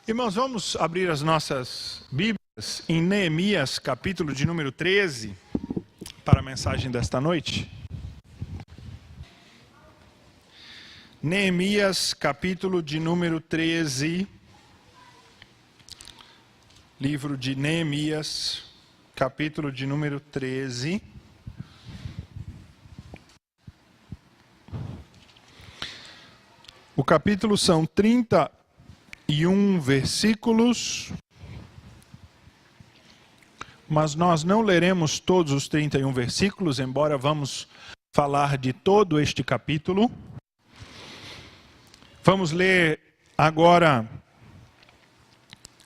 Irmãos, vamos abrir as nossas Bíblias em Neemias, capítulo de número 13, para a mensagem desta noite. Neemias, capítulo de número 13, livro de Neemias, capítulo de número 13. O capítulo são 31 versículos, mas nós não leremos todos os 31 versículos, embora vamos falar de todo este capítulo. Vamos ler agora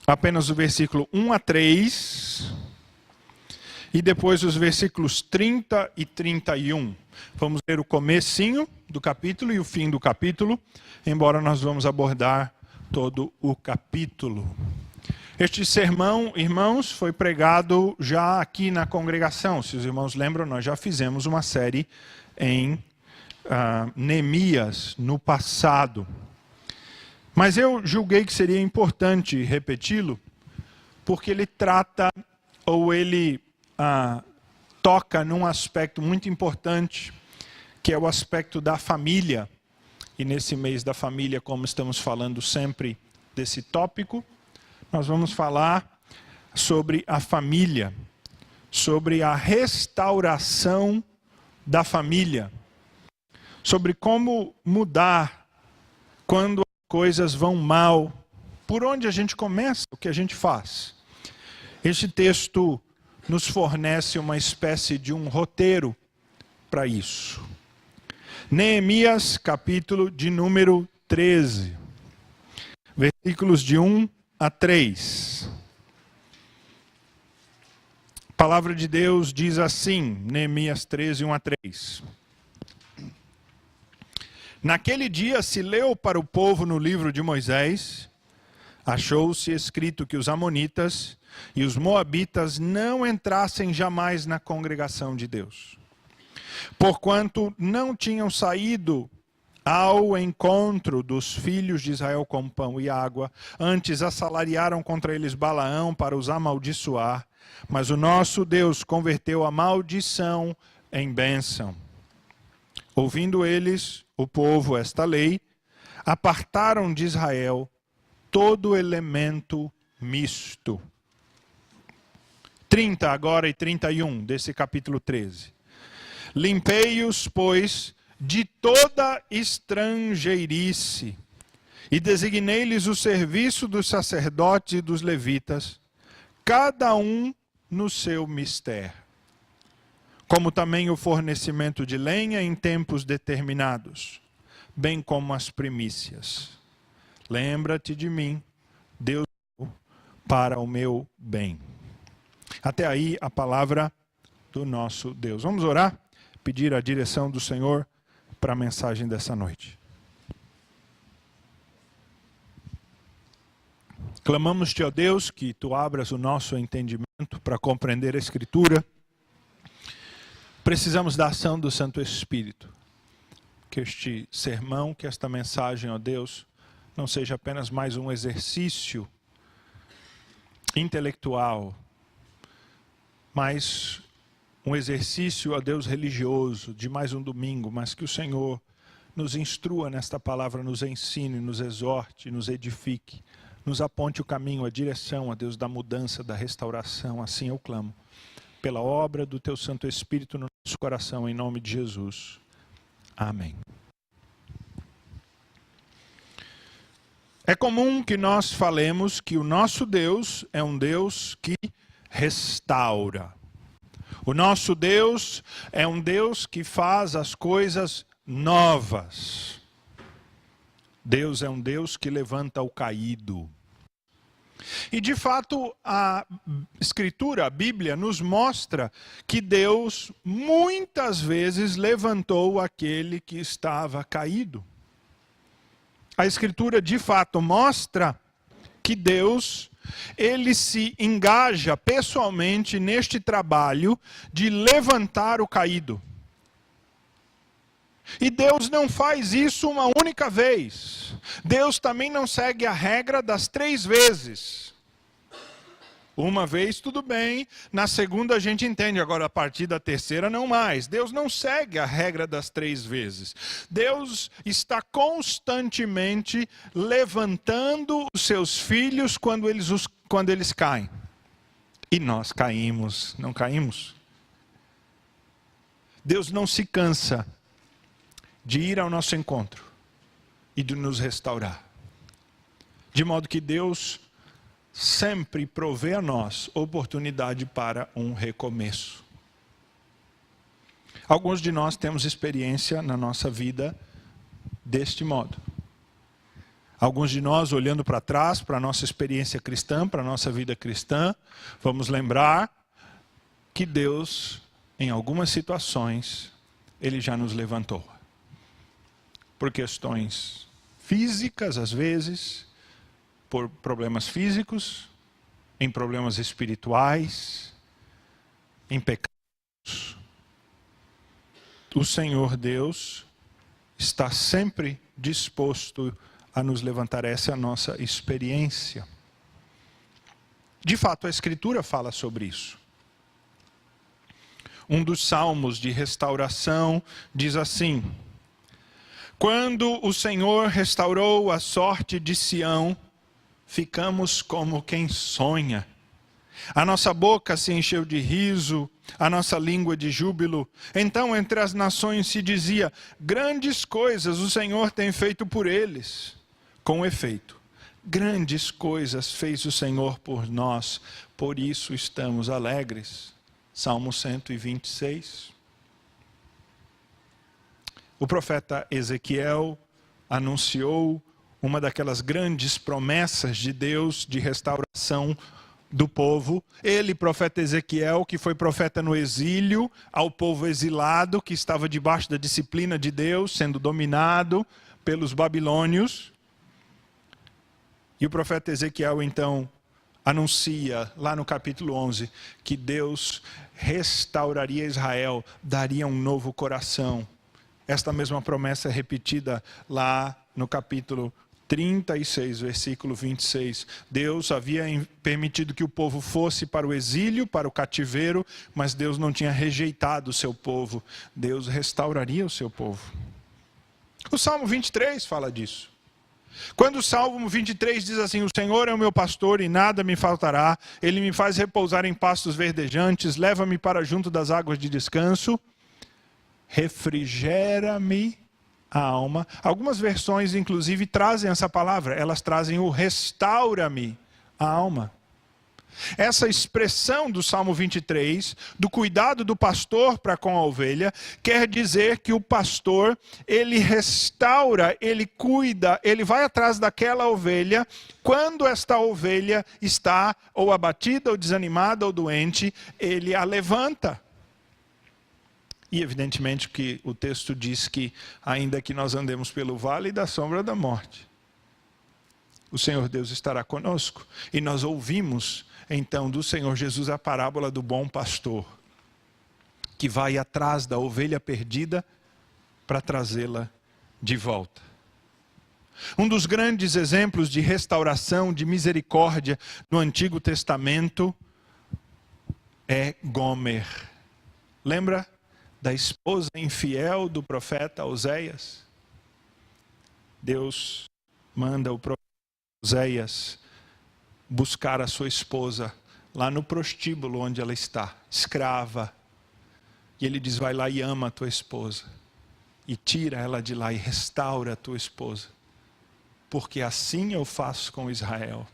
apenas o versículo 1 a 3, e depois os versículos 30 e 31. Vamos ler o comecinho do capítulo e o fim do capítulo, embora nós vamos abordar todo o capítulo. Este sermão, irmãos, foi pregado já aqui na congregação. Se os irmãos lembram, nós já fizemos uma série em Neemias no passado. Mas eu julguei que seria importante repeti-lo, porque ele trata, ou ele toca num aspecto muito importante, que é o aspecto da família. E nesse mês da família, como estamos falando sempre desse tópico, nós vamos falar sobre a família, sobre a restauração da família, sobre como mudar quando as coisas vão mal, por onde a gente começa, o que a gente faz. Este texto nos fornece uma espécie de um roteiro para isso. Neemias, capítulo de número 13, versículos de 1 a 3. A palavra de Deus diz assim, Neemias 13, 1 a 3. Naquele dia se leu para o povo no livro de Moisés, achou-se escrito que os amonitas e os moabitas não entrassem jamais na congregação de Deus, porquanto não tinham saído ao encontro dos filhos de Israel com pão e água, antes assalariaram contra eles Balaão para os amaldiçoar, mas o nosso Deus converteu a maldição em bênção. Ouvindo eles, o povo, esta lei, apartaram de Israel todo elemento misto. 30 agora e 31 desse capítulo 13. Limpei-os, pois, de toda estrangeirice, e designei-lhes o serviço dos sacerdotes e dos levitas, cada um no seu mistério, como também o fornecimento de lenha em tempos determinados, bem como as primícias. Lembra-te de mim, Deus, para o meu bem. Até aí a palavra do nosso Deus. Vamos orar? Pedir a direção do Senhor para a mensagem dessa noite. Clamamos-te, ó Deus, que tu abras o nosso entendimento para compreender a Escritura. Precisamos da ação do Santo Espírito. Que este sermão, que esta mensagem, ó Deus, não seja apenas mais um exercício intelectual, mas um exercício, ó Deus, religioso, de mais um domingo, mas que o Senhor nos instrua nesta palavra, nos ensine, nos exorte, nos edifique, nos aponte o caminho, a direção, ó Deus, da mudança, da restauração. Assim eu clamo, pela obra do Teu Santo Espírito no nosso coração, em nome de Jesus. Amém. É comum que nós falemos que o nosso Deus é um Deus que restaura. O nosso Deus é um Deus que faz as coisas novas. Deus é um Deus que levanta o caído. E de fato a Escritura, a Bíblia, nos mostra que Deus muitas vezes levantou aquele que estava caído. A Escritura de fato mostra que Deus, ele se engaja pessoalmente neste trabalho de levantar o caído. E Deus não faz isso uma única vez. Deus também não segue a regra das 3 vezes. Uma vez tudo bem, na segunda a gente entende, agora a partir da terceira não mais. Deus não segue a regra das 3 vezes. Deus está constantemente levantando os seus filhos quando eles caem. E nós caímos, não caímos? Deus não se cansa de ir ao nosso encontro e de nos restaurar. De modo que Deus sempre provê a nós oportunidade para um recomeço. Alguns de nós temos experiência na nossa vida deste modo. Alguns de nós, olhando para trás, para a nossa experiência cristã, para a nossa vida cristã, vamos lembrar que Deus, em algumas situações, Ele já nos levantou. Por questões físicas, às vezes, por problemas físicos, em problemas espirituais, em pecados. O Senhor Deus está sempre disposto a nos levantar. Essa é a nossa experiência. De fato, a Escritura fala sobre isso. Um dos salmos de restauração diz assim: quando o Senhor restaurou a sorte de Sião, ficamos como quem sonha. A nossa boca se encheu de riso, a nossa língua de júbilo. Então entre as nações se dizia: grandes coisas o Senhor tem feito por eles. Com efeito, grandes coisas fez o Senhor por nós, por isso estamos alegres. Salmo 126. O profeta Ezequiel anunciou uma daquelas grandes promessas de Deus de restauração do povo. Ele, profeta Ezequiel, que foi profeta no exílio, ao povo exilado, que estava debaixo da disciplina de Deus, sendo dominado pelos babilônios. E o profeta Ezequiel, então, anuncia, lá no capítulo 11, que Deus restauraria Israel, daria um novo coração. Esta mesma promessa é repetida lá no capítulo 36, versículo 26. Deus havia permitido que o povo fosse para o exílio, para o cativeiro, mas Deus não tinha rejeitado o seu povo. Deus restauraria o seu povo. O Salmo 23 fala disso. Quando o Salmo 23 diz assim: o Senhor é o meu pastor e nada me faltará, Ele me faz repousar em pastos verdejantes, leva-me para junto das águas de descanso, refrigera-me a alma. Algumas versões, inclusive, trazem essa palavra. Elas trazem o restaura-me a alma. Essa expressão do Salmo 23, do cuidado do pastor para com a ovelha, quer dizer que o pastor, ele restaura, ele cuida, ele vai atrás daquela ovelha, quando esta ovelha está ou abatida, ou desanimada, ou doente, ele a levanta. E evidentemente que o texto diz que, ainda que nós andemos pelo vale da sombra da morte, o Senhor Deus estará conosco. E nós ouvimos, então, do Senhor Jesus a parábola do bom pastor, que vai atrás da ovelha perdida para trazê-la de volta. Um dos grandes exemplos de restauração, de misericórdia no Antigo Testamento é Gomer. Lembra da esposa infiel do profeta Oséias? Deus manda o profeta Oséias buscar a sua esposa lá no prostíbulo onde ela está, escrava. E ele diz: vai lá e ama a tua esposa. E tira ela de lá e restaura a tua esposa. Porque assim eu faço com Israel.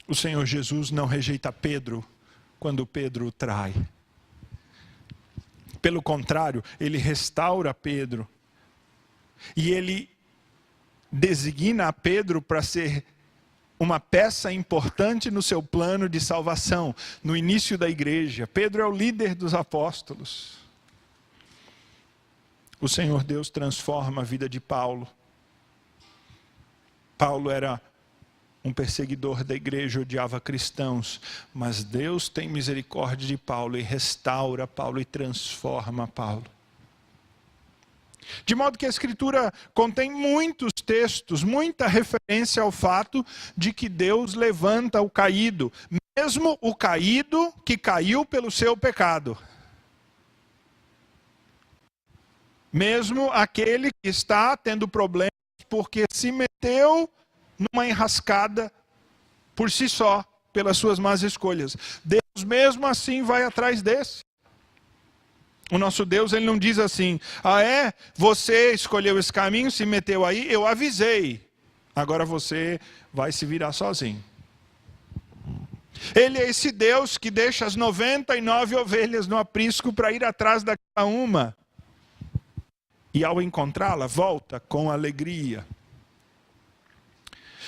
O Senhor Jesus não rejeita Pedro quando Pedro o trai. Pelo contrário, ele restaura Pedro. E ele designa a Pedro para ser uma peça importante no seu plano de salvação, no início da igreja. Pedro é o líder dos apóstolos. O Senhor Deus transforma a vida de Paulo. Paulo era um perseguidor da igreja, odiava cristãos, mas Deus tem misericórdia de Paulo e restaura Paulo e transforma Paulo. De modo que a Escritura contém muitos textos, muita referência ao fato de que Deus levanta o caído, mesmo o caído que caiu pelo seu pecado. Mesmo aquele que está tendo problemas porque se meteu numa enrascada por si só, pelas suas más escolhas. Deus mesmo assim vai atrás desse. O nosso Deus, ele não diz assim: ah é? Você escolheu esse caminho, se meteu aí, eu avisei. Agora você vai se virar sozinho. Ele é esse Deus que deixa as 99 ovelhas no aprisco para ir atrás daquela uma. E ao encontrá-la, volta com alegria.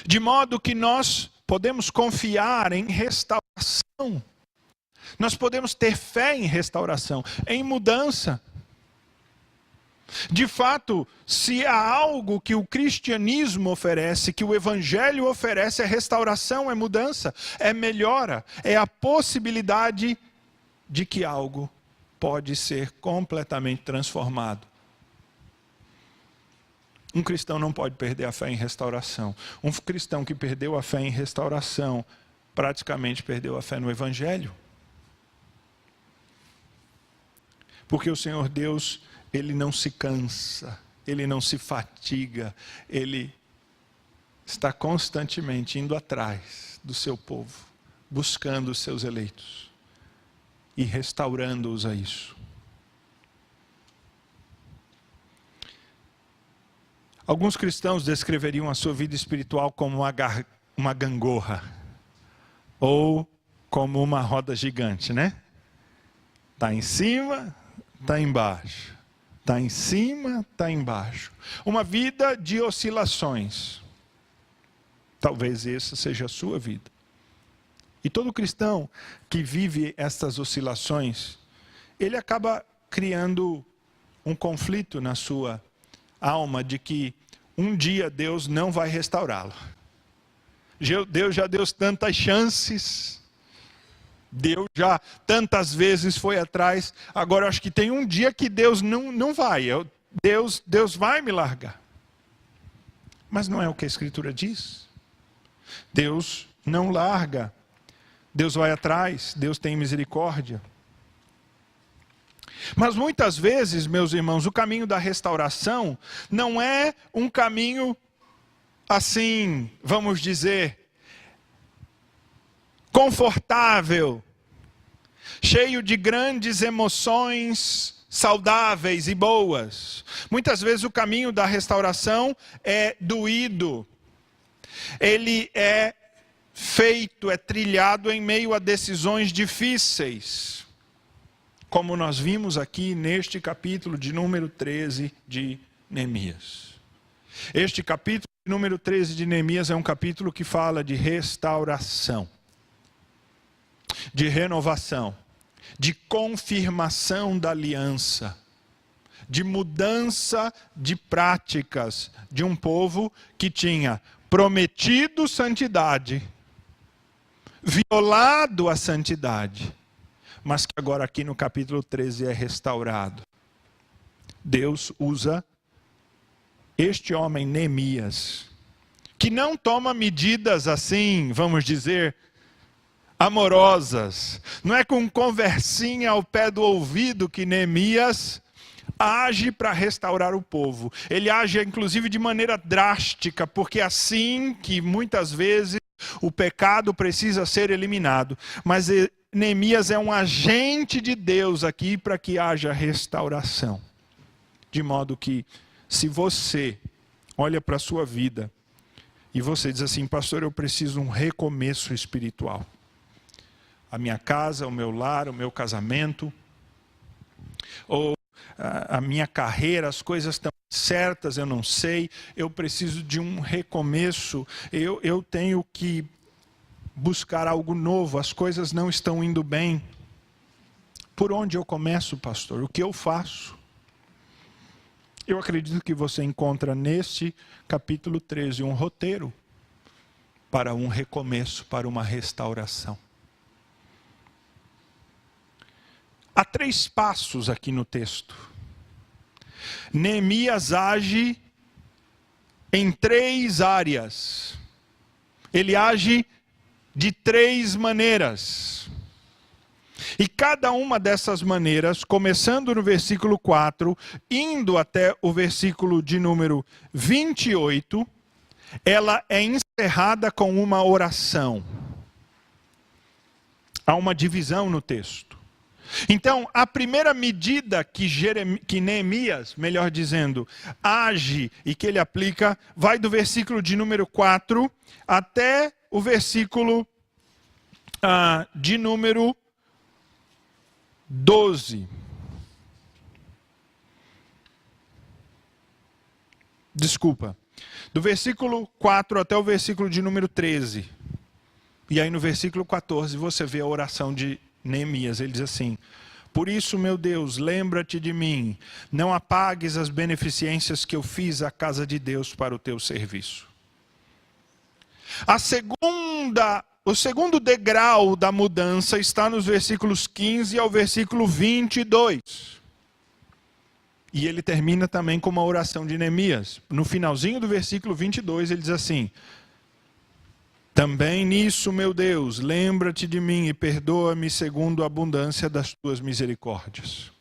De modo que nós podemos confiar em restauração. Nós podemos ter fé em restauração, em mudança. De fato, se há algo que o cristianismo oferece, que o evangelho oferece, é restauração, é mudança, é melhora, é a possibilidade de que algo pode ser completamente transformado. Um cristão não pode perder a fé em restauração. Um cristão que perdeu a fé em restauração, praticamente perdeu a fé no evangelho. Porque o Senhor Deus, ele não se cansa, ele não se fatiga, ele está constantemente indo atrás do seu povo, buscando os seus eleitos e restaurando-os a isso. Alguns cristãos descreveriam a sua vida espiritual como uma gangorra, ou como uma roda gigante, né? Está em cima, está embaixo. Está em cima, está embaixo. Uma vida de oscilações. Talvez essa seja a sua vida. E todo cristão que vive essas oscilações, ele acaba criando um conflito na sua alma de que um dia Deus não vai restaurá-lo. Deus já deu tantas chances, Deus já tantas vezes foi atrás, agora eu acho que tem um dia que Deus não vai, Deus vai me largar. Mas não é o que a Escritura diz. Deus não larga, Deus vai atrás, Deus tem misericórdia. Mas muitas vezes, meus irmãos, o caminho da restauração não é um caminho assim, vamos dizer, confortável, cheio de grandes emoções saudáveis e boas. Muitas vezes o caminho da restauração é doído. Ele é feito, é trilhado em meio a decisões difíceis. Como nós vimos aqui neste capítulo de número 13 de Neemias. Este capítulo de número 13 de Neemias é um capítulo que fala de restauração, de renovação, de confirmação da aliança, de mudança de práticas de um povo que tinha prometido santidade, violado a santidade, mas que agora aqui no capítulo 13 é restaurado. Deus usa este homem Neemias, que não toma medidas assim, vamos dizer, amorosas. Não é com conversinha ao pé do ouvido que Neemias age para restaurar o povo. Ele age inclusive de maneira drástica, porque é assim que muitas vezes o pecado precisa ser eliminado. Mas Neemias é um agente de Deus aqui para que haja restauração. De modo que, se você olha para a sua vida e você diz assim: pastor, eu preciso de um recomeço espiritual. A minha casa, o meu lar, o meu casamento, ou a minha carreira, as coisas estão certas, eu não sei, eu preciso de um recomeço, eu tenho que buscar algo novo, as coisas não estão indo bem. Por onde eu começo, pastor? O que eu faço? Eu acredito que você encontra neste capítulo 13 um roteiro para um recomeço, para uma restauração. Há 3 passos aqui no texto. Neemias age em 3 áreas. Ele age de 3 maneiras. E cada uma dessas maneiras, começando no versículo 4, indo até o versículo de número 28, ela é encerrada com uma oração. Há uma divisão no texto. Então, a primeira medida que Neemias, melhor dizendo, age e que ele aplica, vai do versículo de número 4 até o versículo de número 12. Desculpa. Do versículo 4 até o versículo de número 13. E aí no versículo 14 você vê a oração de Neemias. Ele diz assim: por isso, meu Deus, lembra-te de mim. Não apagues as beneficências que eu fiz à casa de Deus para o teu serviço. O segundo degrau da mudança está nos versículos 15 ao versículo 22. E ele termina também com uma oração de Neemias. No finalzinho do versículo 22, ele diz assim: também nisso, meu Deus, lembra-te de mim e perdoa-me segundo a abundância das tuas misericórdias.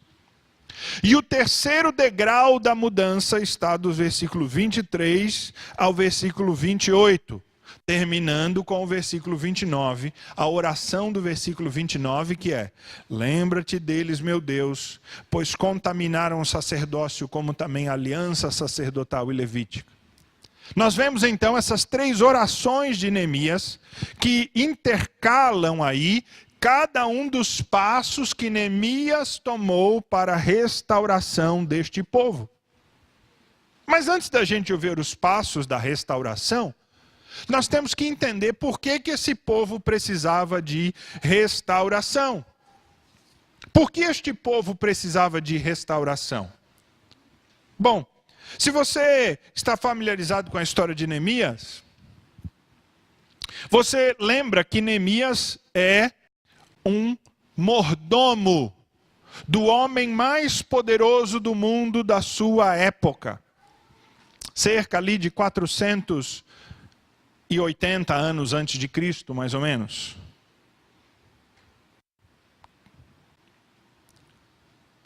E o terceiro degrau da mudança está do versículo 23 ao versículo 28. Terminando com o versículo 29, a oração do versículo 29, que é: lembra-te deles, meu Deus, pois contaminaram o sacerdócio, como também a aliança sacerdotal e levítica. Nós vemos então essas 3 orações de Neemias, que intercalam aí cada um dos passos que Neemias tomou para a restauração deste povo. Mas antes da gente ver os passos da restauração, nós temos que entender por que esse povo precisava de restauração. Por que este povo precisava de restauração? Bom, se você está familiarizado com a história de Neemias, você lembra que Neemias é um mordomo do homem mais poderoso do mundo da sua época. Cerca ali de 480 anos antes de Cristo, mais ou menos.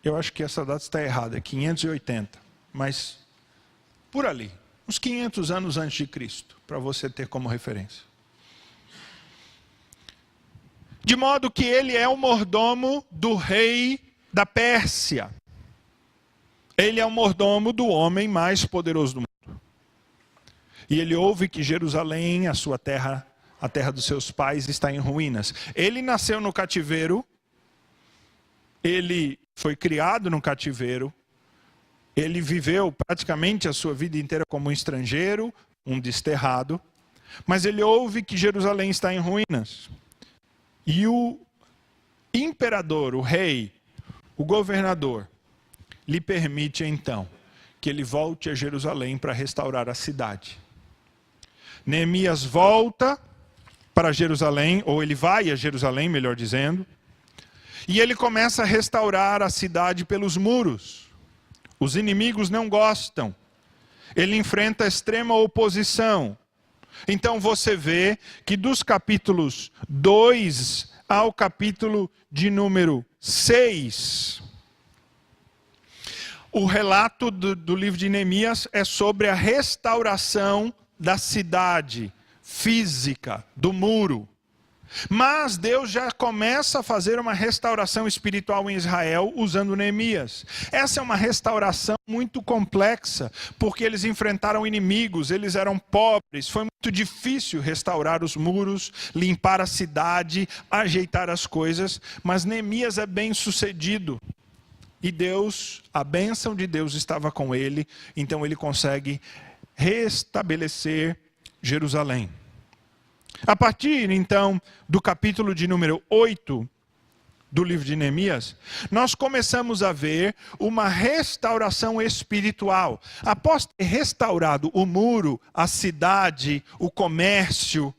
Eu acho que essa data está errada, é 580, mas por ali, uns 500 anos antes de Cristo, para você ter como referência. De modo que ele é o mordomo do rei da Pérsia. Ele é o mordomo do homem mais poderoso do mundo. E ele ouve que Jerusalém, a sua terra, a terra dos seus pais, está em ruínas. Ele nasceu no cativeiro, ele foi criado no cativeiro, ele viveu praticamente a sua vida inteira como um estrangeiro, um desterrado, mas ele ouve que Jerusalém está em ruínas. E o imperador, o rei, o governador, lhe permite então que ele volte a Jerusalém para restaurar a cidade. Neemias volta para Jerusalém, ou ele vai a Jerusalém, melhor dizendo, e ele começa a restaurar a cidade pelos muros. Os inimigos não gostam. Ele enfrenta extrema oposição. Então você vê que dos capítulos 2 ao capítulo de número 6, o relato do livro de Neemias é sobre a restauração da cidade física, do muro. Mas Deus já começa a fazer uma restauração espiritual em Israel usando Neemias. Essa é uma restauração muito complexa, porque eles enfrentaram inimigos, eles eram pobres, foi muito difícil restaurar os muros, limpar a cidade, ajeitar as coisas, mas Neemias é bem sucedido. E Deus, a bênção de Deus estava com ele, então ele consegue restabelecer Jerusalém. A partir, então, do capítulo de número 8 do livro de Neemias, nós começamos a ver uma restauração espiritual. Após ter restaurado o muro, a cidade, o comércio,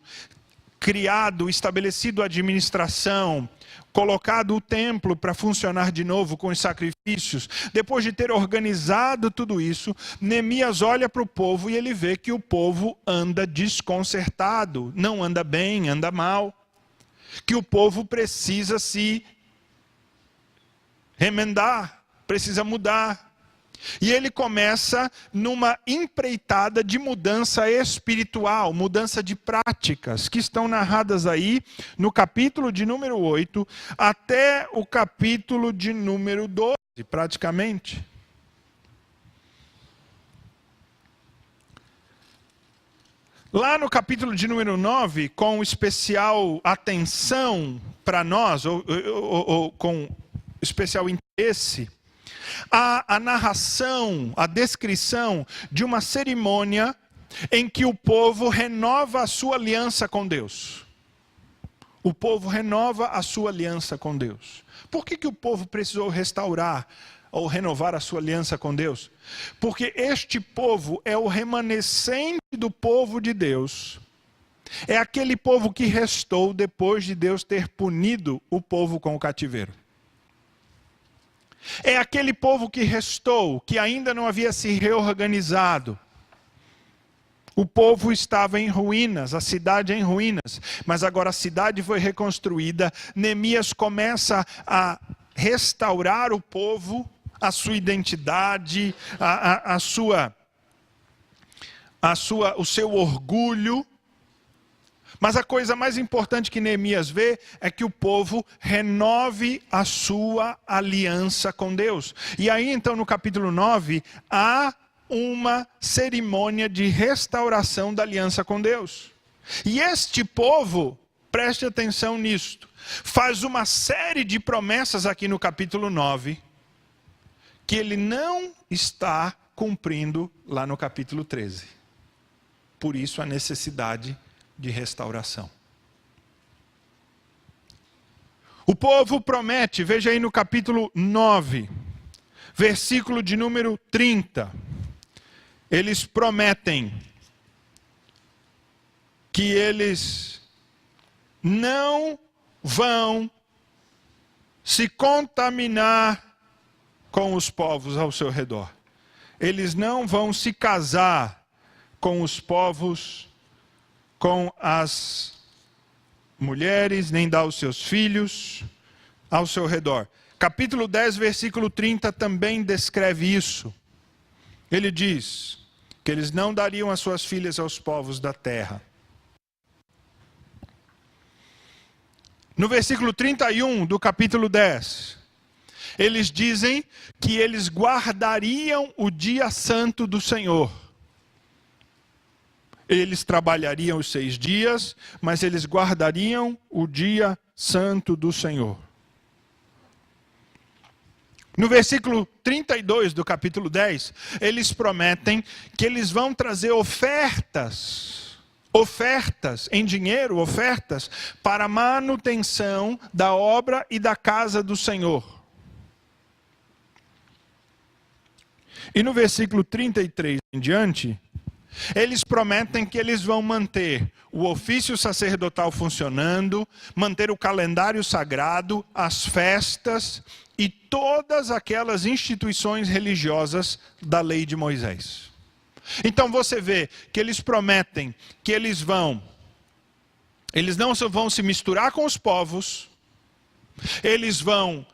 criado, estabelecido a administração, colocado o templo para funcionar de novo com os sacrifícios, depois de ter organizado tudo isso, Neemias olha para o povo e ele vê que o povo anda desconcertado, não anda bem, anda mal, que o povo precisa se remendar, precisa mudar. E ele começa numa empreitada de mudança espiritual, mudança de práticas, que estão narradas aí no capítulo de número 8, até o capítulo de número 12, praticamente. Lá no capítulo de número 9, com especial atenção para nós, ou com especial interesse, a narração, a descrição de uma cerimônia em que o povo renova a sua aliança com Deus. O povo renova a sua aliança com Deus. Por que o povo precisou restaurar ou renovar a sua aliança com Deus? Porque este povo é o remanescente do povo de Deus. É aquele povo que restou depois de Deus ter punido o povo com o cativeiro. É aquele povo que restou, que ainda não havia se reorganizado. O povo estava em ruínas, a cidade em ruínas, mas agora a cidade foi reconstruída. Neemias começa a restaurar o povo, a sua identidade, o seu orgulho. Mas a coisa mais importante que Neemias vê é que o povo renove a sua aliança com Deus. E aí então no capítulo 9 há uma cerimônia de restauração da aliança com Deus. E este povo, preste atenção nisto, faz uma série de promessas aqui no capítulo 9, que ele não está cumprindo lá no capítulo 13. Por isso a necessidade de restauração. O povo promete, veja aí no capítulo 9, versículo de número 30. Eles prometem que eles não vão se contaminar com os povos ao seu redor. Eles não vão se casar com os povos, com as mulheres, nem dar os seus filhos ao seu redor. Capítulo 10, versículo 30 também descreve isso. Ele diz que eles não dariam as suas filhas aos povos da terra. No versículo 31 do capítulo 10, eles dizem que eles guardariam o dia santo do Senhor. Eles trabalhariam os 6 dias, mas eles guardariam o dia santo do Senhor. No versículo 32 do capítulo 10, eles prometem que eles vão trazer ofertas em dinheiro, ofertas para a manutenção da obra e da casa do Senhor. E no versículo 33 em diante, eles prometem que eles vão manter o ofício sacerdotal funcionando, manter o calendário sagrado, as festas e todas aquelas instituições religiosas da lei de Moisés. Então você vê que eles prometem que eles não vão se misturar com os povos, eles vão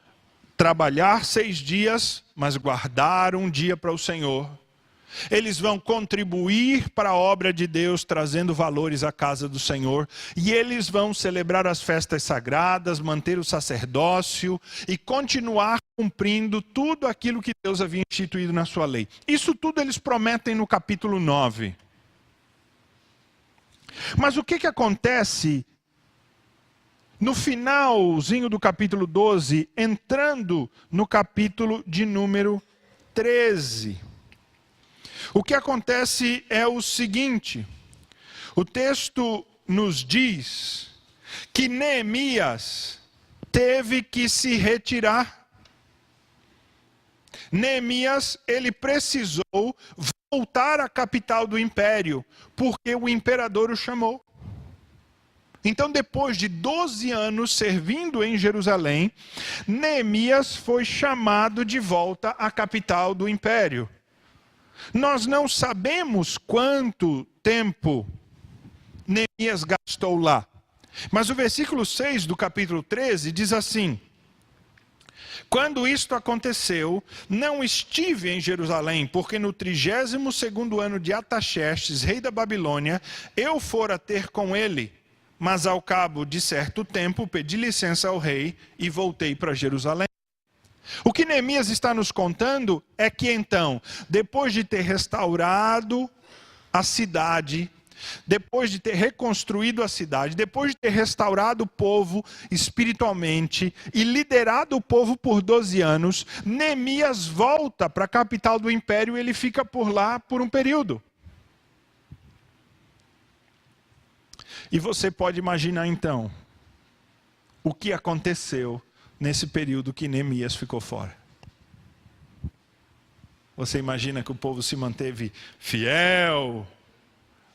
trabalhar 6 dias, mas guardar um dia para o Senhor. Eles vão contribuir para a obra de Deus, trazendo valores à casa do Senhor. E eles vão celebrar as festas sagradas, manter o sacerdócio e continuar cumprindo tudo aquilo que Deus havia instituído na sua lei. Isso tudo eles prometem no capítulo 9. Mas o que acontece no finalzinho do capítulo 12, entrando no capítulo de número 13? O que acontece é o seguinte: o texto nos diz que Neemias teve que se retirar. Neemias, ele precisou voltar à capital do império, porque o imperador o chamou. Então, depois de 12 anos servindo em Jerusalém, Neemias foi chamado de volta à capital do império. Nós não sabemos quanto tempo Neemias gastou lá, mas o versículo 6 do capítulo 13 diz assim: quando isto aconteceu, não estive em Jerusalém, porque no 32º ano de Artaxerxes, rei da Babilônia, eu fora ter com ele. Mas ao cabo de certo tempo, pedi licença ao rei e voltei para Jerusalém. O que Neemias está nos contando é que então, depois de ter restaurado a cidade, depois de ter reconstruído a cidade, depois de ter restaurado o povo espiritualmente e liderado o povo por 12 anos, Neemias volta para a capital do império e ele fica por lá por um período. E você pode imaginar então o que aconteceu nesse período que Neemias ficou fora. Você imagina que o povo se manteve fiel,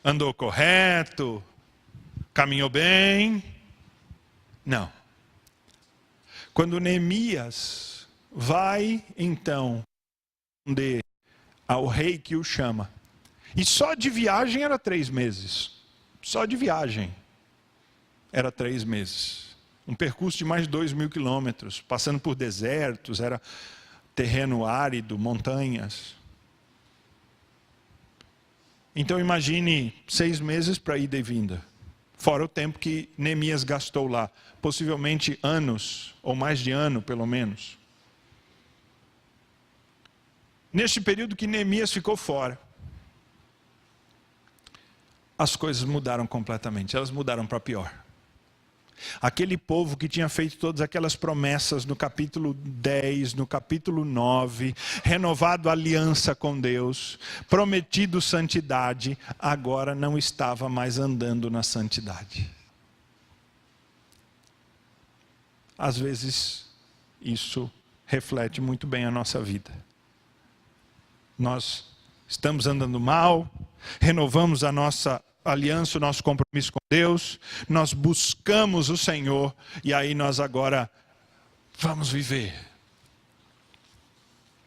andou correto, caminhou bem? Não. Quando Neemias vai então responder ao rei que o chama, e só de viagem era 3 meses. Só de viagem era 3 meses. Um percurso de mais de 2.000 quilômetros, passando por desertos, era terreno árido, montanhas. Então imagine 6 meses para ida e vinda. Fora o tempo que Neemias gastou lá. Possivelmente anos, ou mais de ano pelo menos. Neste período que Neemias ficou fora, as coisas mudaram completamente, elas mudaram para pior. Aquele povo que tinha feito todas aquelas promessas no capítulo 10, no capítulo 9, renovado a aliança com Deus, prometido santidade, agora não estava mais andando na santidade. Às vezes, isso reflete muito bem a nossa vida. Nós estamos andando mal, renovamos a nossa aliança, o nosso compromisso com Deus, nós buscamos o Senhor e aí nós agora vamos viver.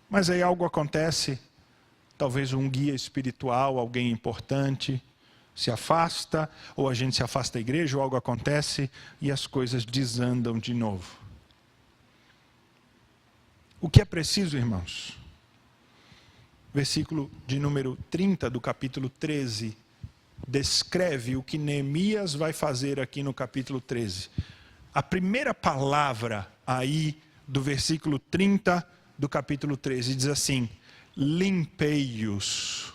Mas aí algo acontece, talvez um guia espiritual, alguém importante, se afasta, ou a gente se afasta da igreja, ou algo acontece e as coisas desandam de novo. O que é preciso, irmãos? Versículo de número 30 do capítulo 13, descreve o que Neemias vai fazer aqui no capítulo 13. A primeira palavra aí do versículo 30 do capítulo 13 diz assim: limpei-os.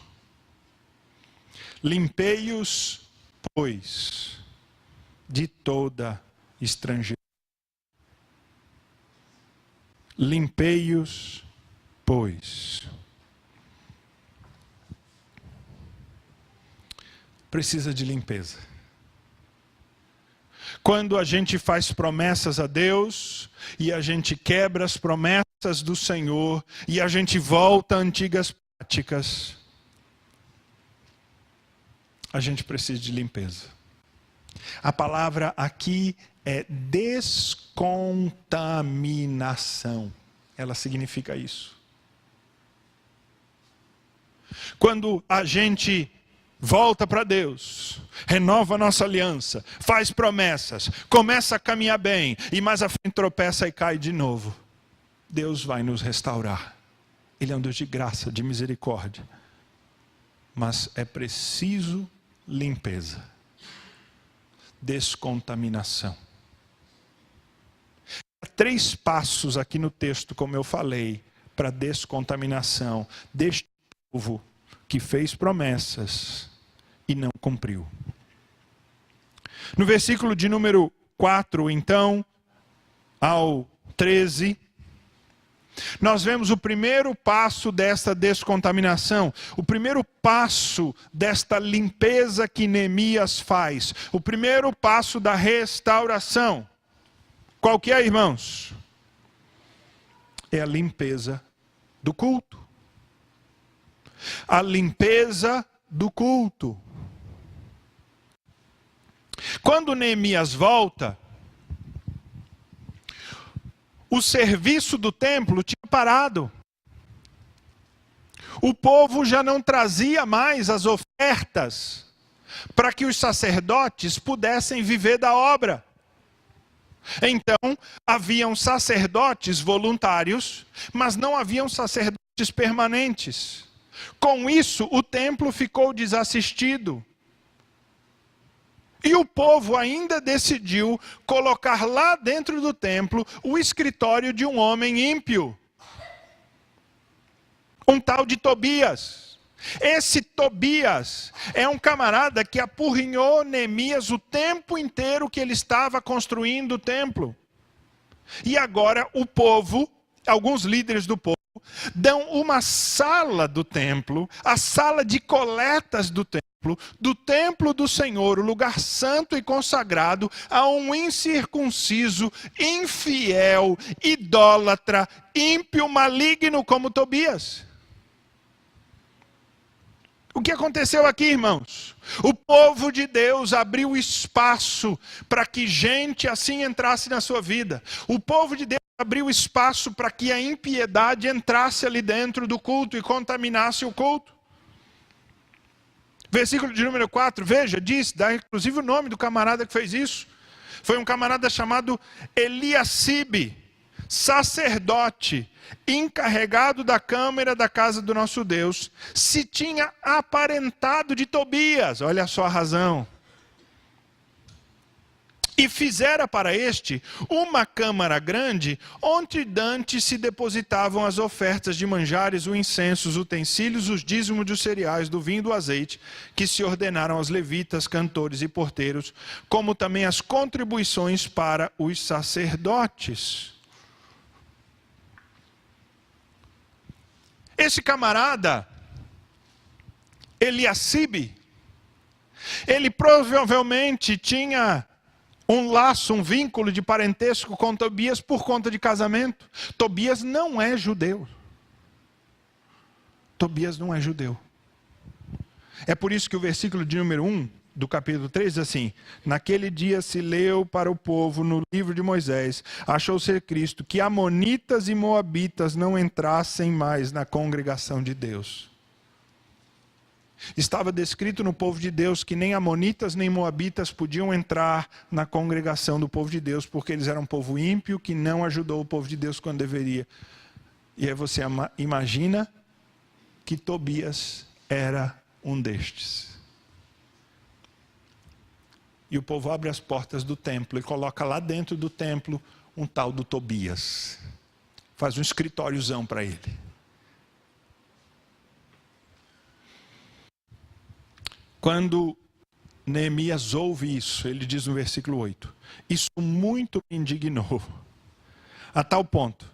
Limpei-os, pois, de toda estrangeira. Limpei-os, pois. Precisa de limpeza. Quando a gente faz promessas a Deus e a gente quebra as promessas do Senhor e a gente volta a antigas práticas, a gente precisa de limpeza. A palavra aqui é descontaminação. Ela significa isso. Quando a gente volta para Deus, renova a nossa aliança, faz promessas, começa a caminhar bem, e mais à frente tropeça e cai de novo, Deus vai nos restaurar. Ele é um Deus de graça, de misericórdia. Mas é preciso limpeza, descontaminação. Há 3 passos aqui no texto, como eu falei, para descontaminação deste povo que fez promessas e não cumpriu. No versículo de número 4, então, ao 13, nós vemos o primeiro passo desta descontaminação, o primeiro passo desta limpeza que Neemias faz, o primeiro passo da restauração. Qual que é, irmãos? É a limpeza do culto. A limpeza do culto. Quando Neemias volta, o serviço do templo tinha parado. O povo já não trazia mais as ofertas para que os sacerdotes pudessem viver da obra. Então, haviam sacerdotes voluntários, mas não haviam sacerdotes permanentes. Com isso, o templo ficou desassistido. E o povo ainda decidiu colocar lá dentro do templo o escritório de um homem ímpio. Um tal de Tobias. Esse Tobias é um camarada que apurrinhou Neemias o tempo inteiro que ele estava construindo o templo. E agora o povo, alguns líderes do povo, dão uma sala do templo, a sala de coletas do templo do Senhor, o lugar santo e consagrado, a um incircunciso, infiel, idólatra, ímpio, maligno como Tobias. O que aconteceu aqui, irmãos? O povo de Deus abriu espaço para que gente assim entrasse na sua vida. O povo de Deus abriu espaço para que a impiedade entrasse ali dentro do culto e contaminasse o culto. Versículo de número 4, veja, dá inclusive o nome do camarada que fez isso. Foi um camarada chamado Eliacibe, sacerdote, encarregado da câmara da casa do nosso Deus, se tinha aparentado de Tobias, olha só a razão. E fizera para este uma câmara grande, onde dantes se depositavam as ofertas de manjares, o incenso, os utensílios, os dízimos dos cereais, do vinho e do azeite, que se ordenaram aos levitas, cantores e porteiros, como também as contribuições para os sacerdotes. Esse camarada, Eliacibe, ele provavelmente tinha um laço, um vínculo de parentesco com Tobias por conta de casamento. Tobias não é judeu. Tobias não é judeu. É por isso que o versículo de número 1 do capítulo 3 diz assim: naquele dia se leu para o povo no livro de Moisés, achou ser Cristo, que amonitas e moabitas não entrassem mais na congregação de Deus. Estava descrito no povo de Deus que nem amonitas nem moabitas podiam entrar na congregação do povo de Deus, porque eles eram um povo ímpio que não ajudou o povo de Deus quando deveria. E aí você imagina que Tobias era um destes. E o povo abre as portas do templo e coloca lá dentro do templo um tal do Tobias. Faz um escritóriozão para ele. Quando Neemias ouve isso, ele diz no versículo 8, isso muito me indignou, a tal ponto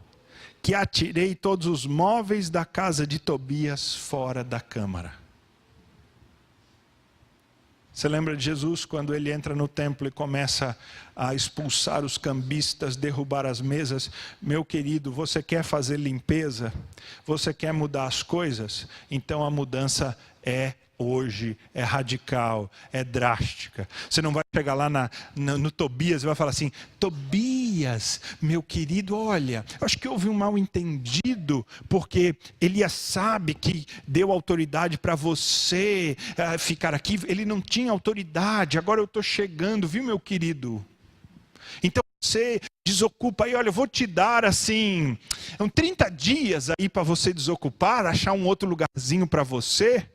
que atirei todos os móveis da casa de Tobias fora da câmara. Você lembra de Jesus quando ele entra no templo e começa a expulsar os cambistas, derrubar as mesas? Meu querido, você quer fazer limpeza? Você quer mudar as coisas? Então a mudança é hoje, é radical, é drástica. Você não vai chegar lá no Tobias e vai falar assim: Tobias, meu querido, olha, eu acho que houve um mal entendido, porque Elias sabe que deu autoridade para você ficar aqui, ele não tinha autoridade, agora eu estou chegando, viu, meu querido? Então você desocupa aí, olha, eu vou te dar assim, 30 dias aí para você desocupar, achar um outro lugarzinho para você.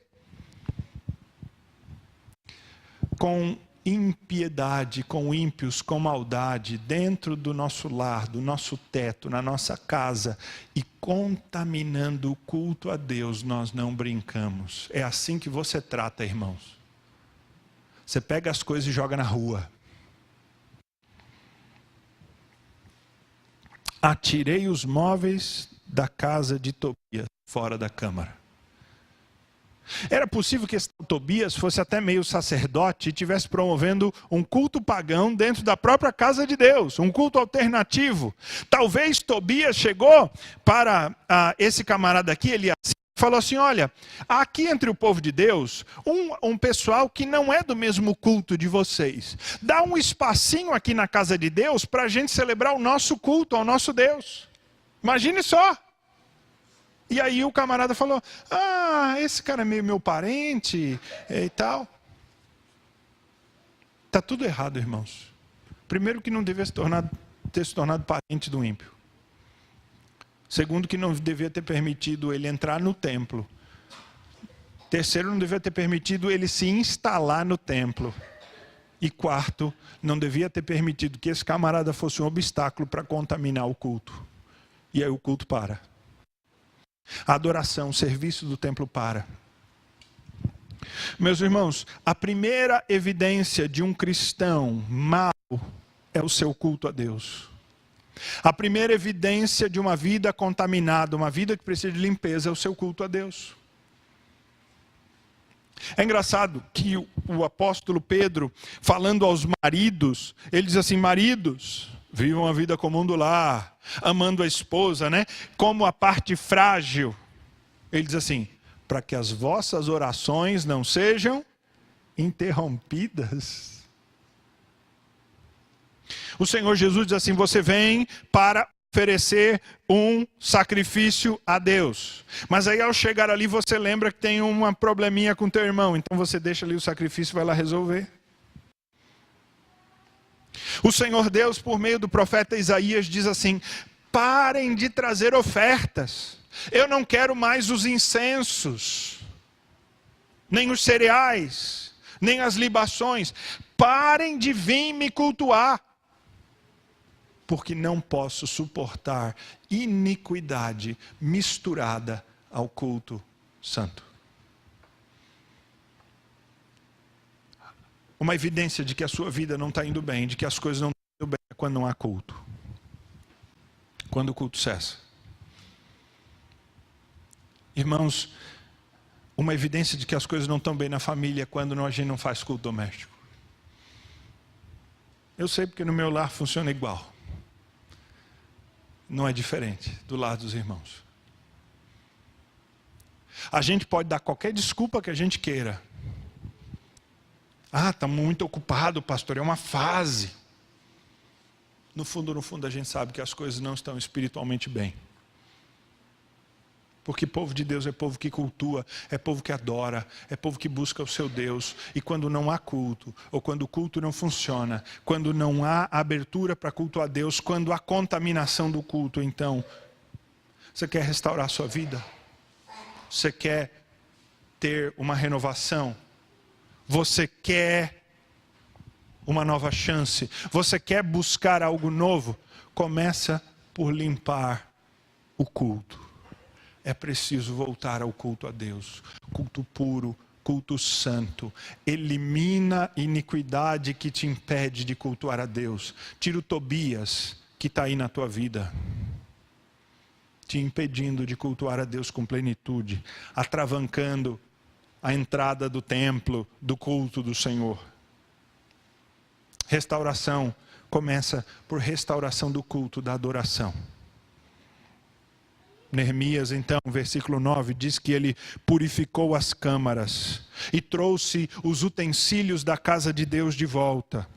Com impiedade, com ímpios, com maldade, dentro do nosso lar, do nosso teto, na nossa casa, e contaminando o culto a Deus, nós não brincamos. É assim que você trata, irmãos. Você pega as coisas e joga na rua. Atirei os móveis da casa de Tobias fora da câmara. Era possível que esse Tobias fosse até meio sacerdote e estivesse promovendo um culto pagão dentro da própria casa de Deus, um culto alternativo. Talvez Tobias chegou para esse camarada aqui, Elias, e falou assim: olha, aqui entre o povo de Deus, um pessoal que não é do mesmo culto de vocês. Dá um espacinho aqui na casa de Deus para a gente celebrar o nosso culto ao nosso Deus. Imagine só. E aí o camarada falou: esse cara é meio meu parente e tal. Está tudo errado, irmãos. Primeiro, que não devia ter se tornado parente do ímpio. Segundo, que não devia ter permitido ele entrar no templo. Terceiro, não devia ter permitido ele se instalar no templo. E quarto, não devia ter permitido que esse camarada fosse um obstáculo para contaminar o culto. E aí o culto para. A adoração, o serviço do templo para. Meus irmãos, a primeira evidência de um cristão mau é o seu culto a Deus. A primeira evidência de uma vida contaminada, uma vida que precisa de limpeza, é o seu culto a Deus. É engraçado que o apóstolo Pedro, falando aos maridos, ele diz assim: maridos, vivam a vida comum do lar, amando a esposa, né? Como a parte frágil. Ele diz assim: para que as vossas orações não sejam interrompidas. O Senhor Jesus diz assim: você vem para oferecer um sacrifício a Deus. Mas aí ao chegar ali você lembra que tem uma probleminha com teu irmão. Então você deixa ali o sacrifício e vai lá resolver. O Senhor Deus, por meio do profeta Isaías, diz assim: parem de trazer ofertas. Eu não quero mais os incensos, nem os cereais, nem as libações. Parem de vir me cultuar. Porque não posso suportar iniquidade misturada ao culto santo. Uma evidência de que a sua vida não está indo bem, de que as coisas não estão indo bem, é quando não há culto. Quando o culto cessa. Irmãos, uma evidência de que as coisas não estão bem na família é quando a gente não faz culto doméstico. Eu sei porque no meu lar funciona igual. Não é diferente do lar dos irmãos. A gente pode dar qualquer desculpa que a gente queira. Está muito ocupado, pastor, é uma fase. No fundo a gente sabe que as coisas não estão espiritualmente bem. Porque povo de Deus é povo que cultua, é povo que adora, é povo que busca o seu Deus. E quando não há culto, ou quando o culto não funciona, quando não há abertura para culto a Deus, quando há contaminação do culto, então, você quer restaurar a sua vida? Você quer ter uma renovação? Você quer uma nova chance? Você quer buscar algo novo? Começa por limpar o culto. É preciso voltar ao culto a Deus. Culto puro, culto santo. Elimina a iniquidade que te impede de cultuar a Deus. Tira o Tobias que está aí na tua vida, te impedindo de cultuar a Deus com plenitude, atravancando a entrada do templo, do culto do Senhor. Restauração começa por restauração do culto, da adoração. Neemias, então, versículo 9, diz que ele purificou as câmaras e trouxe os utensílios da casa de Deus de volta.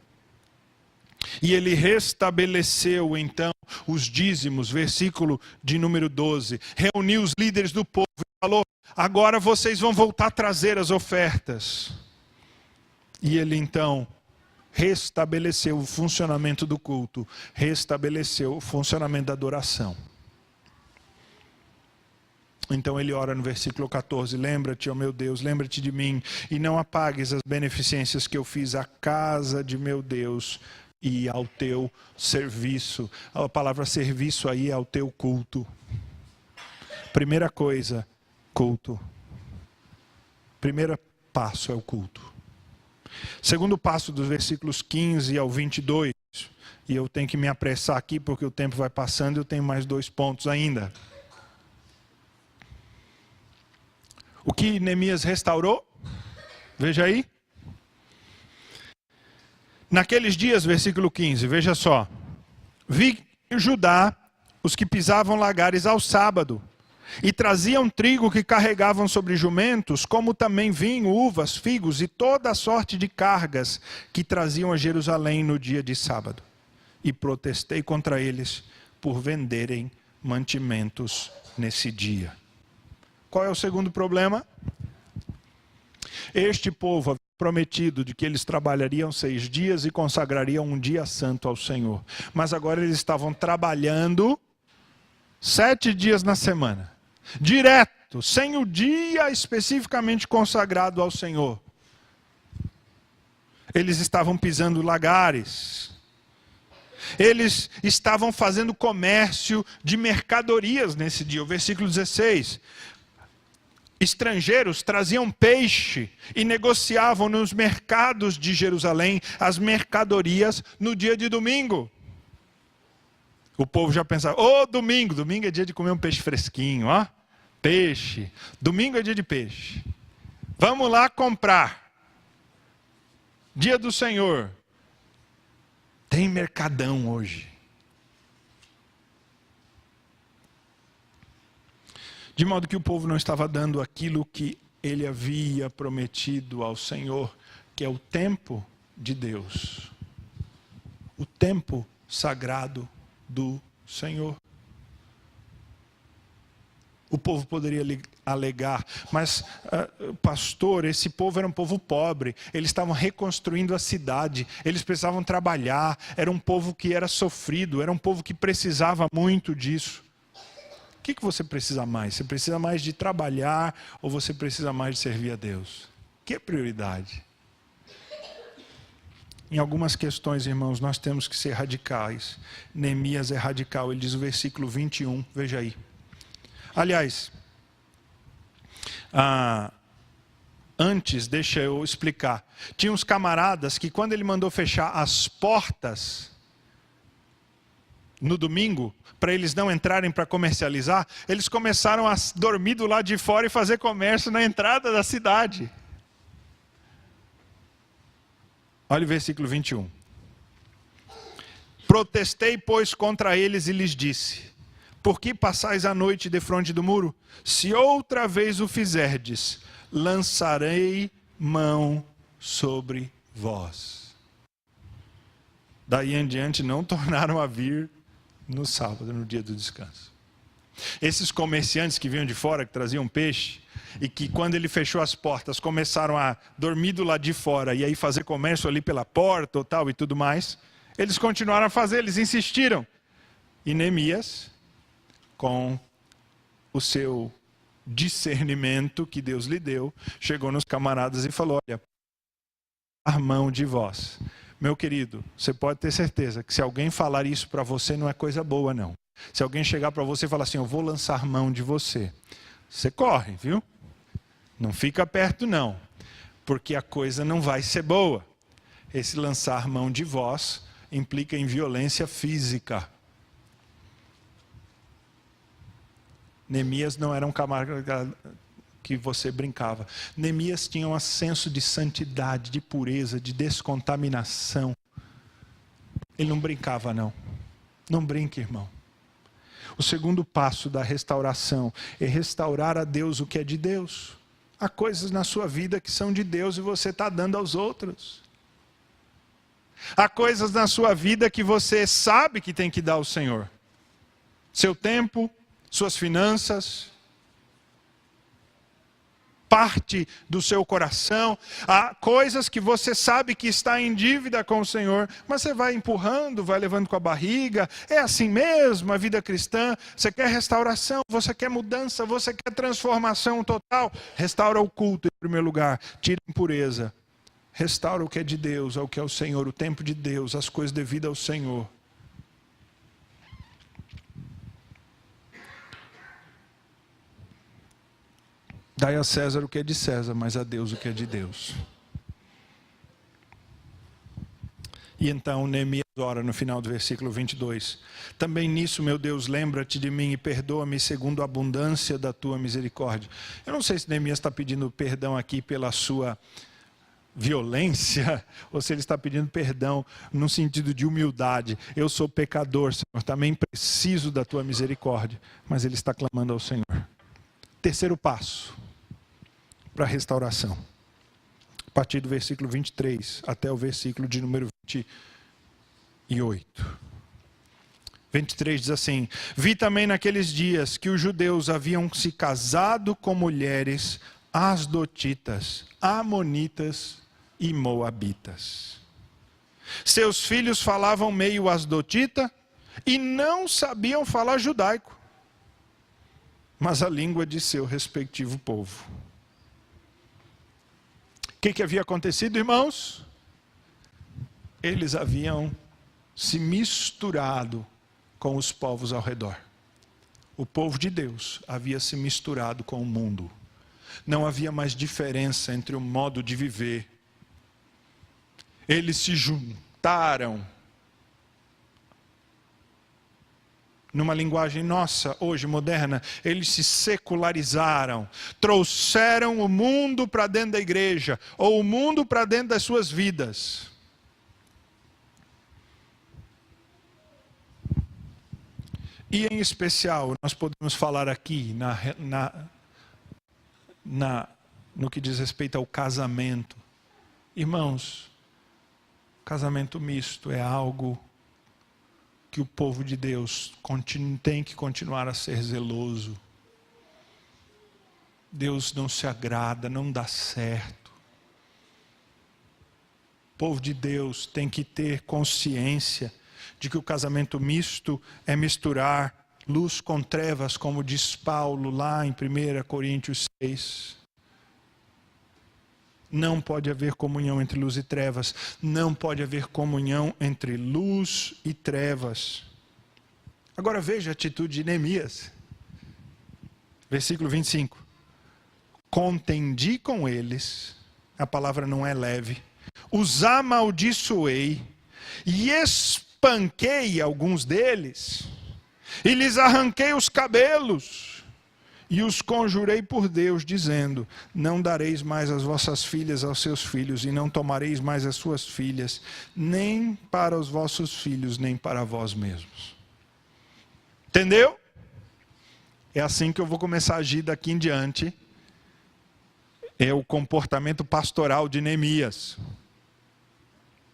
E ele restabeleceu, então, os dízimos, versículo de número 12. Reuniu os líderes do povo e falou: agora vocês vão voltar a trazer as ofertas. E ele, então, restabeleceu o funcionamento do culto, restabeleceu o funcionamento da adoração. Então ele ora no versículo 14, lembra-te, ó meu Deus, lembra-te de mim, e não apagues as beneficências que eu fiz à casa de meu Deus e ao teu serviço. A palavra serviço aí é ao teu culto. Primeira coisa, culto. Primeiro passo é o culto. Segundo passo, dos versículos 15 ao 22, e eu tenho que me apressar aqui porque o tempo vai passando e eu tenho mais 2 pontos ainda. O que Neemias restaurou? Veja aí. Naqueles dias, versículo 15, veja só. Vi em Judá os que pisavam lagares ao sábado, e traziam trigo que carregavam sobre jumentos, como também vinho, uvas, figos e toda a sorte de cargas que traziam a Jerusalém no dia de sábado. E protestei contra eles por venderem mantimentos nesse dia. Qual é o segundo problema? Este povo havia prometido de que eles trabalhariam 6 dias e consagrariam um dia santo ao Senhor. Mas agora eles estavam trabalhando 7 dias na semana. Direto, sem o dia especificamente consagrado ao Senhor. Eles estavam pisando lagares. Eles estavam fazendo comércio de mercadorias nesse dia. O versículo 16. Estrangeiros traziam peixe e negociavam nos mercados de Jerusalém as mercadorias no dia de domingo. O povo já pensava, domingo é dia de comer um peixe fresquinho, ó. Peixe, domingo é dia de peixe. Vamos lá comprar. Dia do Senhor. Tem mercadão hoje. De modo que o povo não estava dando aquilo que ele havia prometido ao Senhor, que é o tempo de Deus. O tempo sagrado do Senhor. O povo poderia alegar, mas pastor, esse povo era um povo pobre, eles estavam reconstruindo a cidade, eles precisavam trabalhar, era um povo que era sofrido, era um povo que precisava muito disso. O que você precisa mais? Você precisa mais de trabalhar ou você precisa mais de servir a Deus? Que é prioridade? Em algumas questões, irmãos, nós temos que ser radicais. Neemias é radical, ele diz o versículo 21, veja aí. Aliás, antes, deixa eu explicar. Tinha uns camaradas que quando ele mandou fechar as portas no domingo, para eles não entrarem para comercializar, eles começaram a dormir do lado de fora e fazer comércio na entrada da cidade. Olha o versículo 21. Protestei, pois, contra eles e lhes disse: por que passais a noite defronte do muro? Se outra vez o fizerdes, lançarei mão sobre vós. Daí em diante não tornaram a vir no sábado, no dia do descanso. Esses comerciantes que vinham de fora, que traziam peixe, e que quando ele fechou as portas, começaram a dormir do lado de fora, e aí fazer comércio ali pela porta ou tal e tudo mais, eles continuaram a fazer, eles insistiram. E Neemias, com o seu discernimento que Deus lhe deu, chegou nos camaradas e falou: olha, a mão de vós. Meu querido, você pode ter certeza que se alguém falar isso para você não é coisa boa, não. Se alguém chegar para você e falar assim: eu vou lançar mão de você, você corre, viu? Não fica perto não, porque a coisa não vai ser boa. Esse lançar mão de vós implica em violência física. Neemias não era um camarada que você brincava. Neemias tinha um senso de santidade, de pureza, de descontaminação. Ele não brincava, não. Não brinque, irmão. O segundo passo da restauração é restaurar a Deus o que é de Deus. Há coisas na sua vida que são de Deus e você está dando aos outros. Há coisas na sua vida que você sabe que tem que dar ao Senhor. Seu tempo, suas finanças, parte do seu coração. Há coisas que você sabe que está em dívida com o Senhor, mas você vai empurrando, vai levando com a barriga. É assim mesmo a vida cristã. Você quer restauração, você quer mudança, você quer transformação total. Restaura o culto em primeiro lugar, tira a impureza. Restaura o que é de Deus, o que é o Senhor, o tempo de Deus, as coisas devidas ao Senhor. Dai a César o que é de César, mas a Deus o que é de Deus. E então Neemias ora no final do versículo 22. Também nisso, meu Deus, lembra-te de mim e perdoa-me segundo a abundância da tua misericórdia. Eu não sei se Neemias está pedindo perdão aqui pela sua violência, ou se ele está pedindo perdão no sentido de humildade. Eu sou pecador, Senhor, também preciso da tua misericórdia. Mas ele está clamando ao Senhor. Terceiro passo para a restauração. A partir do versículo 23 até o versículo de número 28. 23 diz assim: vi também naqueles dias que os judeus haviam se casado com mulheres asdotitas, amonitas e moabitas. Seus filhos falavam meio asdotita e não sabiam falar judaico, mas a língua de seu respectivo povo. O que havia acontecido, irmãos? Eles haviam se misturado com os povos ao redor. O povo de Deus havia se misturado com o mundo. Não havia mais diferença entre o modo de viver. Eles se juntaram. Numa linguagem nossa, hoje moderna, eles se secularizaram, trouxeram o mundo para dentro da igreja, ou o mundo para dentro das suas vidas. E em especial, nós podemos falar aqui no que diz respeito ao casamento. Irmãos, casamento misto é algo que o povo de Deus tem que continuar a ser zeloso. Deus não se agrada, não dá certo. O povo de Deus tem que ter consciência de que o casamento misto é misturar luz com trevas, como diz Paulo lá em 1 Coríntios 6. Não pode haver comunhão entre luz e trevas. Não pode haver comunhão entre luz e trevas. Agora veja a atitude de Neemias. Versículo 25. Contendi com eles, a palavra não é leve, os amaldiçoei e espanquei alguns deles, e lhes arranquei os cabelos, e os conjurei por Deus, dizendo: não dareis mais as vossas filhas aos seus filhos, e não tomareis mais as suas filhas, nem para os vossos filhos, nem para vós mesmos. Entendeu? É assim que eu vou começar a agir daqui em diante. É o comportamento pastoral de Neemias.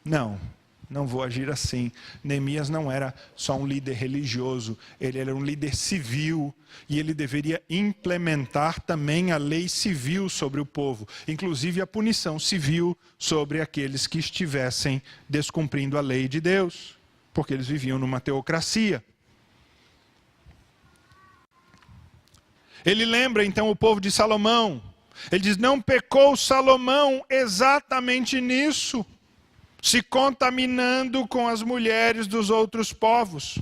Não vou agir assim. Neemias não era só um líder religioso, ele era um líder civil, e ele deveria implementar também a lei civil sobre o povo, inclusive a punição civil sobre aqueles que estivessem descumprindo a lei de Deus, porque eles viviam numa teocracia. Ele lembra então o povo de Salomão. Ele diz: não pecou Salomão exatamente nisso, se contaminando com as mulheres dos outros povos.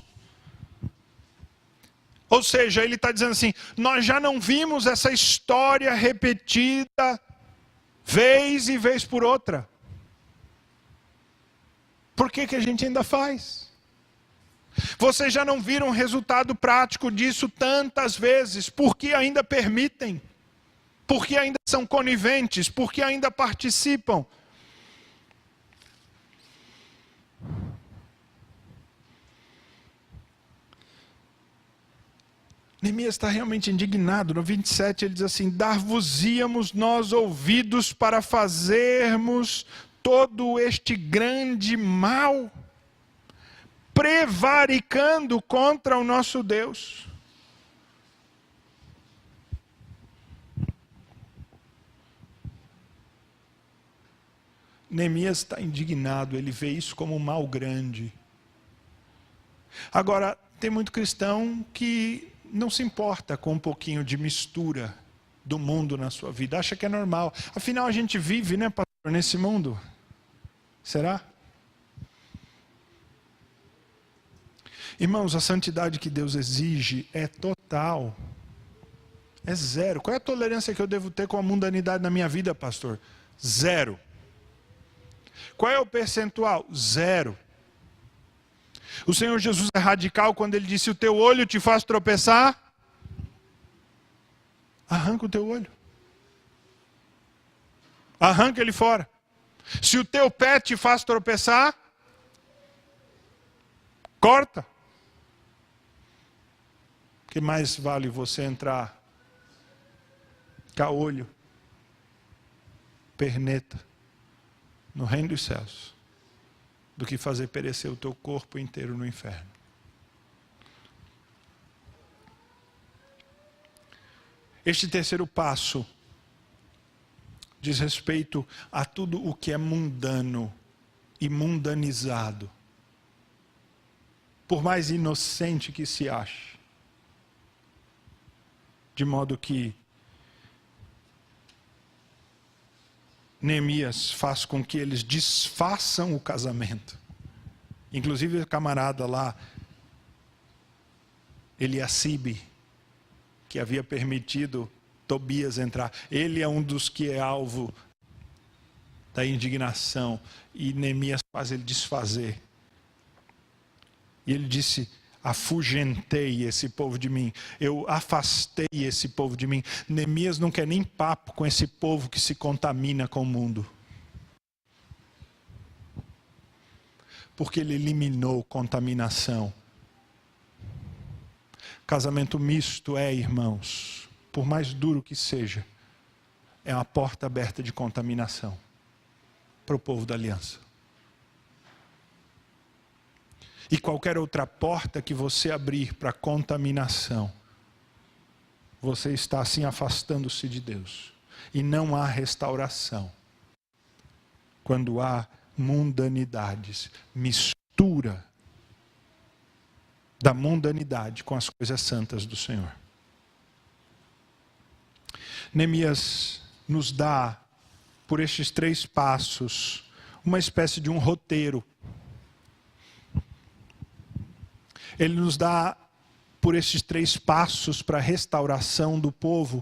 Ou seja, ele está dizendo assim: nós já não vimos essa história repetida vez e vez por outra. Por que a gente ainda faz? Vocês já não viram o resultado prático disso tantas vezes. Por que ainda permitem? Por que ainda são coniventes? Por que ainda participam? Neemias está realmente indignado. No 27 ele diz assim: dar-vos-íamos nós ouvidos para fazermos todo este grande mal, prevaricando contra o nosso Deus. Neemias está indignado, ele vê isso como um mal grande. Agora, tem muito cristão que não se importa com um pouquinho de mistura do mundo na sua vida, acha que é normal. Afinal, a gente vive, né, pastor, nesse mundo? Será? Irmãos, a santidade que Deus exige é total. É zero. Qual é a tolerância que eu devo ter com a mundanidade na minha vida, pastor? Zero. Qual é o percentual? 0. O Senhor Jesus é radical quando ele disse: o teu olho te faz tropeçar, arranca o teu olho. Arranca ele fora. Se o teu pé te faz tropeçar, corta. Que mais vale você entrar caolho, perneta, no reino dos céus, do que fazer perecer o teu corpo inteiro no inferno. Este terceiro passo diz respeito a tudo o que é mundano e mundanizado. Por mais inocente que se ache. De modo que Neemias faz com que eles desfaçam o casamento. Inclusive o camarada lá, Eliacibe, que havia permitido Tobias entrar. Ele é um dos que é alvo da indignação. E Neemias faz ele desfazer. E ele disse: afugentei esse povo de mim. Eu afastei esse povo de mim. Neemias não quer nem papo com esse povo que se contamina com o mundo. Porque ele eliminou contaminação. Casamento misto irmãos, por mais duro que seja, é uma porta aberta de contaminação para o povo da aliança. E qualquer outra porta que você abrir para contaminação, você está assim afastando-se de Deus. E não há restauração quando há mundanidades, mistura da mundanidade com as coisas santas do Senhor. Neemias nos dá, por estes 3 passos, uma espécie de um roteiro. Ele nos dá, por estes 3 passos, para a restauração do povo.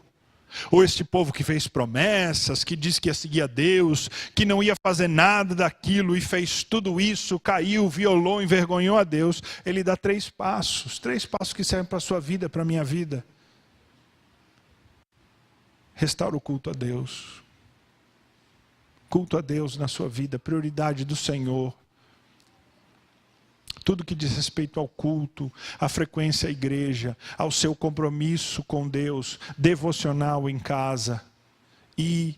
Ou este povo que fez promessas, que disse que ia seguir a Deus, que não ia fazer nada daquilo e fez tudo isso, caiu, violou, envergonhou a Deus. Ele dá 3 passos. 3 passos que servem para a sua vida, para a minha vida. Restaura o culto a Deus. Culto a Deus na sua vida, prioridade do Senhor. Tudo que diz respeito ao culto, à frequência à igreja, ao seu compromisso com Deus, devocional em casa e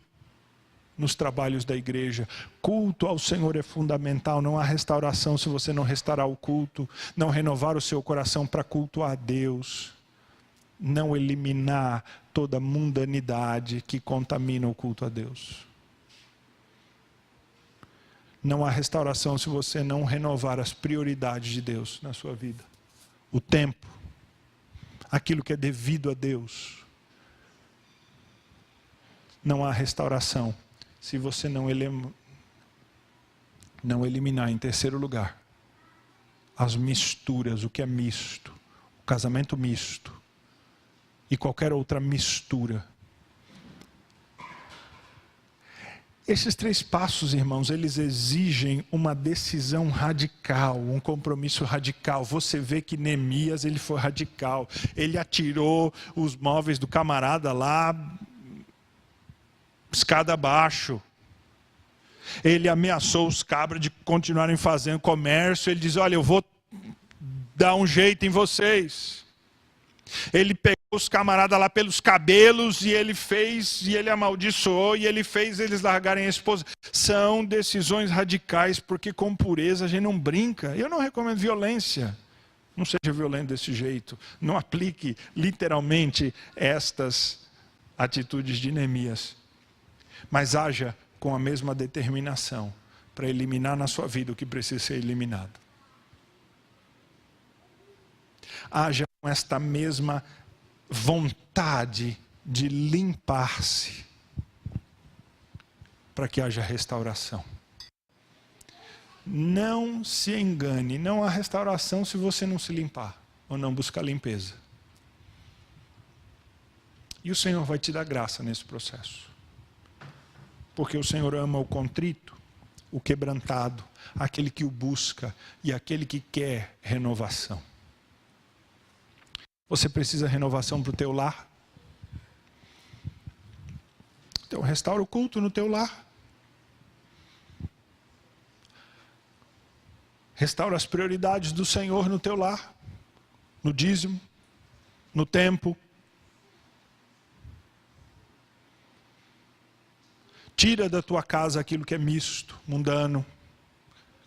nos trabalhos da igreja. Culto ao Senhor é fundamental, não há restauração se você não restaurar o culto, não renovar o seu coração para cultuar a Deus, não eliminar toda a mundanidade que contamina o culto a Deus. Não há restauração se você não renovar as prioridades de Deus na sua vida. O tempo, aquilo que é devido a Deus. Não há restauração se você não eliminar, em terceiro lugar, as misturas, o que é misto, o casamento misto e qualquer outra mistura. Esses 3 passos, irmãos, eles exigem uma decisão radical, um compromisso radical. Você vê que Neemias, ele foi radical. Ele atirou os móveis do camarada lá, escada abaixo. Ele ameaçou os cabras de continuarem fazendo comércio. Ele diz: olha, eu vou dar um jeito em vocês. Ele pegou os camaradas lá pelos cabelos e ele fez, e ele amaldiçoou, e ele fez eles largarem a esposa. São decisões radicais, porque com pureza a gente não brinca. Eu não recomendo violência. Não seja violento desse jeito. Não aplique literalmente estas atitudes de Neemias. Mas haja com a mesma determinação para eliminar na sua vida o que precisa ser eliminado. Haja com esta mesma vontade de limpar-se para que haja restauração. Não se engane, não há restauração se você não se limpar ou não buscar limpeza. E o Senhor vai te dar graça nesse processo. Porque o Senhor ama o contrito, o quebrantado, aquele que o busca e aquele que quer renovação. Você precisa de renovação para o teu lar? Então restaura o culto no teu lar. Restaura as prioridades do Senhor no teu lar. No dízimo, no tempo. Tira da tua casa aquilo que é misto, mundano,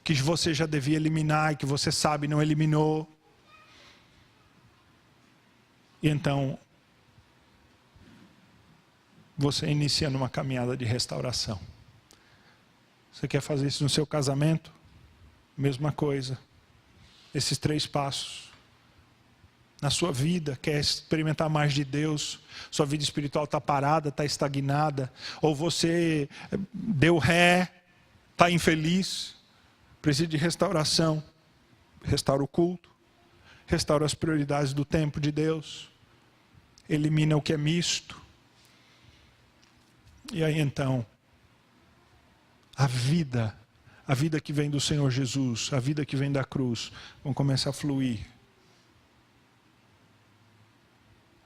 que você já devia eliminar e que você sabe não eliminou. E então, você inicia numa caminhada de restauração. Você quer fazer isso no seu casamento? Mesma coisa. Esses 3 passos. Na sua vida, quer experimentar mais de Deus, sua vida espiritual está parada, está estagnada, ou você deu ré, está infeliz, precisa de restauração. Restaura o culto, restaura as prioridades do tempo de Deus, elimina o que é misto. E aí então, a vida que vem do Senhor Jesus, a vida que vem da cruz, vão começar a fluir.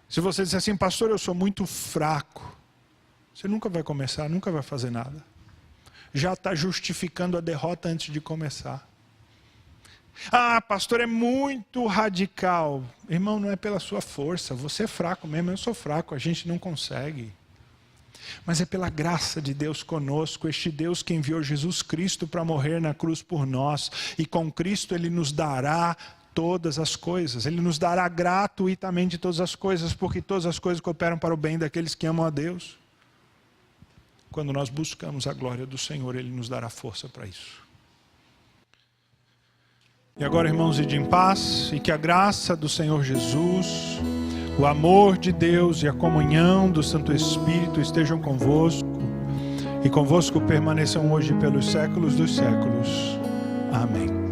Se você disser assim, pastor, eu sou muito fraco, você nunca vai começar, nunca vai fazer nada. Já está justificando a derrota antes de começar. Ah, pastor, é muito radical. Irmão, não é pela sua força, você é fraco mesmo, eu sou fraco, a gente não consegue. Mas é pela graça de Deus conosco, este Deus que enviou Jesus Cristo para morrer na cruz por nós, e com Cristo Ele nos dará todas as coisas, Ele nos dará gratuitamente todas as coisas, porque todas as coisas cooperam para o bem daqueles que amam a Deus. Quando nós buscamos a glória do Senhor, Ele nos dará força para isso. E agora, irmãos, ide em paz, e que a graça do Senhor Jesus, o amor de Deus e a comunhão do Santo Espírito estejam convosco, e convosco permaneçam hoje pelos séculos dos séculos. Amém.